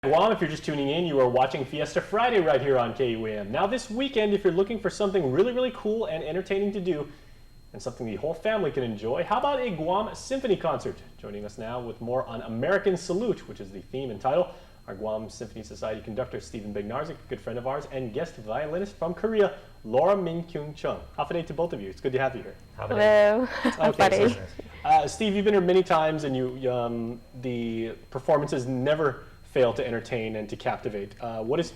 Guam. If you're just tuning in, you are watching Fiesta Friday right here on KUAM. Now this weekend, if you're looking for something really, really cool and entertaining to do, and something the whole family can enjoy, how about a Guam Symphony concert? Joining us now with more on American Salute, which is the theme and title, our Guam Symphony Society conductor, Stephen Bednarzyk, a good friend of ours, and guest violinist from Korea, Laura Min-kyung Chung. Hafade to both of you. It's good to have you here. Hello. Okay, Steve, you've been here many times, and the performances never fail to entertain and to captivate.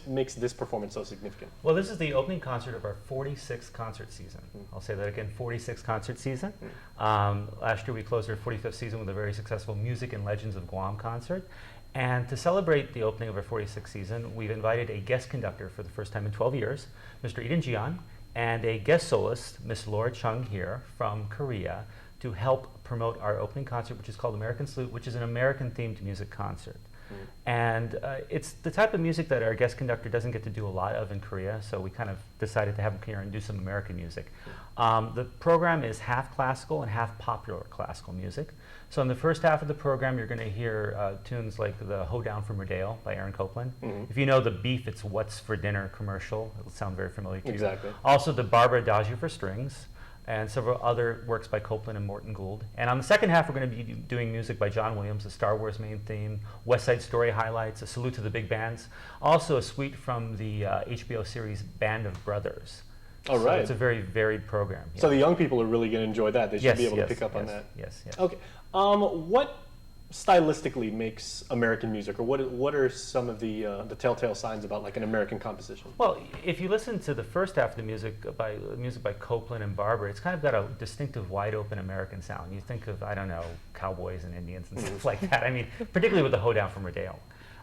Makes this performance so significant? Well, this is the opening concert of our 46th concert season. I'll say that again, 46th concert season. Last year we closed our 45th season with a very successful Music and Legends of Guam concert. And to celebrate the opening of our 46th season, we've invited a guest conductor for the first time in 12 years, Mr. Eden Jian, and a guest soloist, Miss Laura Chung here from Korea, to help promote our opening concert, which is called American Salute, which is an American-themed music concert. And it's the type of music that our guest conductor doesn't get to do a lot of in Korea, so we kind of decided to have him here and do some American music. The program is half classical and half popular classical music. So in the first half of the program, you're going to hear tunes like the Hoedown from Rodeo by Aaron Copland. If you know the Beef, It's What's for Dinner commercial, it'll sound very familiar to you. Exactly. Also the Barbara Adagio for strings, and several other works by Copland and Morton Gould. And on the second half, we're going to be doing music by John Williams, the Star Wars main theme, West Side Story highlights, a salute to the big bands, also a suite from the HBO series Band of Brothers. All right. So it's a very varied program. So the young people are really going to enjoy that. They should be able to pick up on that. Yes. Okay. What stylistically makes American music, or what are some of the telltale signs about like an American composition? Well, if you listen to the first half of the music by Copland and Barbara, it's kind of got a distinctive wide open American sound. You think of, I don't know, cowboys and Indians and stuff like that. I mean, particularly with the Hoedown from Rodeo.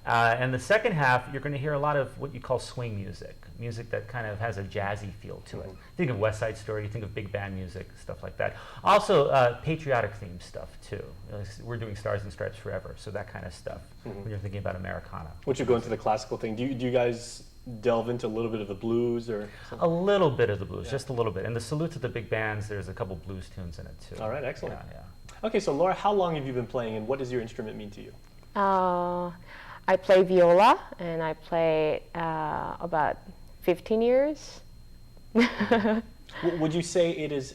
And the second half, you're going to hear a lot of what you call swing music that kind of has a jazzy feel to it. Think of West Side Story, you think of big band music, stuff like that. Also, patriotic themed stuff too. We're doing Stars and Stripes Forever, so that kind of stuff when you're thinking about Americana. Would you go into the classical thing? Do you guys delve into a little bit of the blues or something? A little bit of the blues, just a little bit. And the Salute to the Big Bands, there's a couple blues tunes in it too. All right, excellent. Yeah. Okay, so Laura, how long have you been playing, and what does your instrument mean to you? I play viola, and I play about 15 years. Would you say it is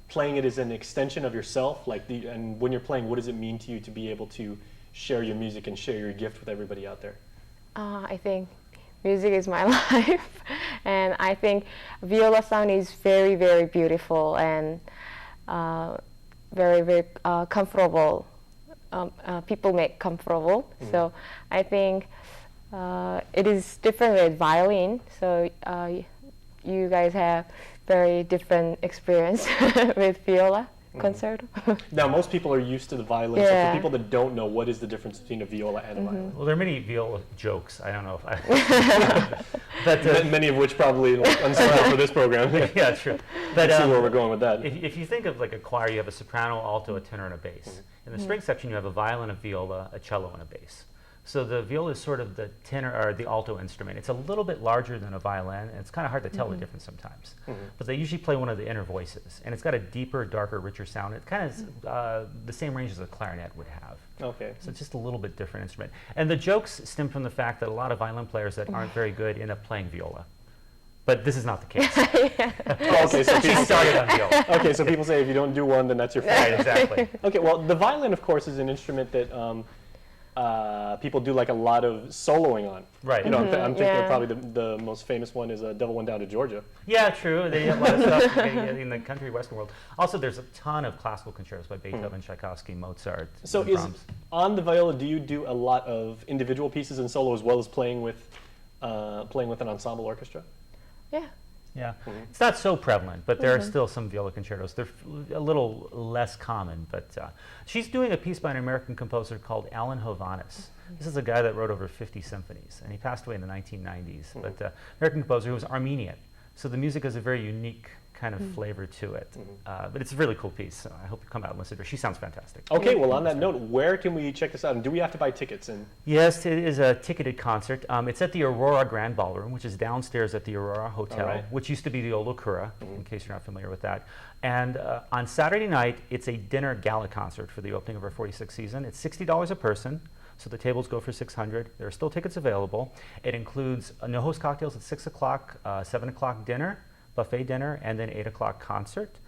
playing it as an extension of yourself? And when you're playing, what does it mean to you to be able to share your music and share your gift with everybody out there? I think music is my life, and I think viola sound is very, very beautiful and very, very comfortable. People make comfortable. So I think it is different with violin. So you guys have very different experience with viola concert. Now, most people are used to the violin. So for people that don't know, what is the difference between a viola and a violin? Well, there are many viola jokes. I don't know if I... but, many of which probably unspoiled for this program. Yeah, true. But see where we're going with that. If you think of like a choir, you have a soprano, alto, a tenor, and a bass. In the string section, you have a violin, a viola, a cello, and a bass. So the viola is sort of the tenor or the alto instrument. It's a little bit larger than a violin, and it's kind of hard to tell the difference sometimes. But they usually play one of the inner voices, and it's got a deeper, darker, richer sound. It kind of is the same range as a clarinet would have. Okay. So it's just a little bit different instrument. And the jokes stem from the fact that a lot of violin players that aren't very good end up playing viola. But this is not the case. Okay, so people started on viola. Okay, so people say if you don't do one, then that's your fault. Right, exactly. Okay, well, the violin, of course, is an instrument that people do like a lot of soloing on. Right. You know, I'm thinking of probably the most famous one is Devil Went Down to Georgia. Yeah, true. They have a lot of stuff in the country western world. Also, there's a ton of classical concertos by Beethoven, Tchaikovsky, Mozart. So on the viola, do you do a lot of individual pieces and solo as well as playing with an ensemble orchestra? Yeah. Yeah, it's not so prevalent, but there are still some viola concertos. They're a little less common, but she's doing a piece by an American composer called Alan Hovhaness. This is a guy that wrote over 50 symphonies, and he passed away in the 1990s. But American composer who was Armenian, so the music has a very unique kind of flavor to it. But it's a really cool piece. So I hope you come out and listen to her. She sounds fantastic. Okay, well, on that note, where can we check this out? And do we have to buy tickets? Yes, it is a ticketed concert. It's at the Aurora Grand Ballroom, which is downstairs at the Aurora Hotel, which used to be the Old Okura, in case you're not familiar with that. And on Saturday night, it's a dinner gala concert for the opening of our 46th season. It's $60 a person. So the tables go for $600. There are still tickets available. It includes no host cocktails at 6 o'clock, 7 o'clock dinner, buffet dinner, and then 8 o'clock concert.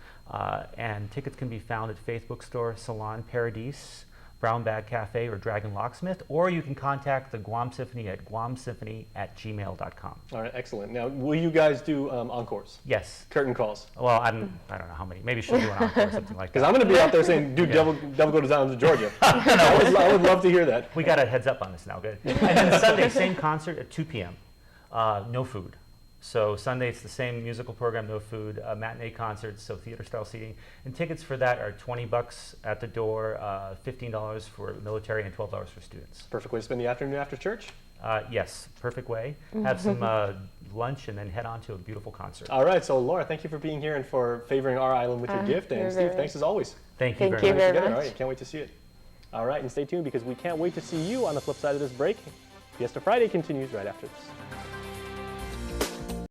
And tickets can be found at Faith Bookstore, Salon Paradis, Brown Bag Cafe, or Dragon Locksmith, or you can contact the Guam Symphony at guamsymphony@gmail.com. All right, excellent. Now, will you guys do encores? Yes. Curtain calls? Well, I don't know how many. Maybe she'll do an encore or something like that. Because I'm going to be out there saying, dude, Devil Goes Down to Georgia. I would love to hear that. We got a heads up on this now, good. And then Sunday, same concert at 2 p.m. No food. So Sunday, it's the same musical program, no food, matinee concerts, so theater-style seating. And tickets for that are $20 at the door, $15 for military, and $12 for students. Perfect way to spend the afternoon after church? Yes, perfect way. Have some lunch and then head on to a beautiful concert. All right, so Laura, thank you for being here and for favoring our island with your gift. And Steve, thanks as always. Thank you Thank you very much. All right, can't wait to see it. All right, and stay tuned because we can't wait to see you on the flip side of this break. Fiesta Friday continues right after this.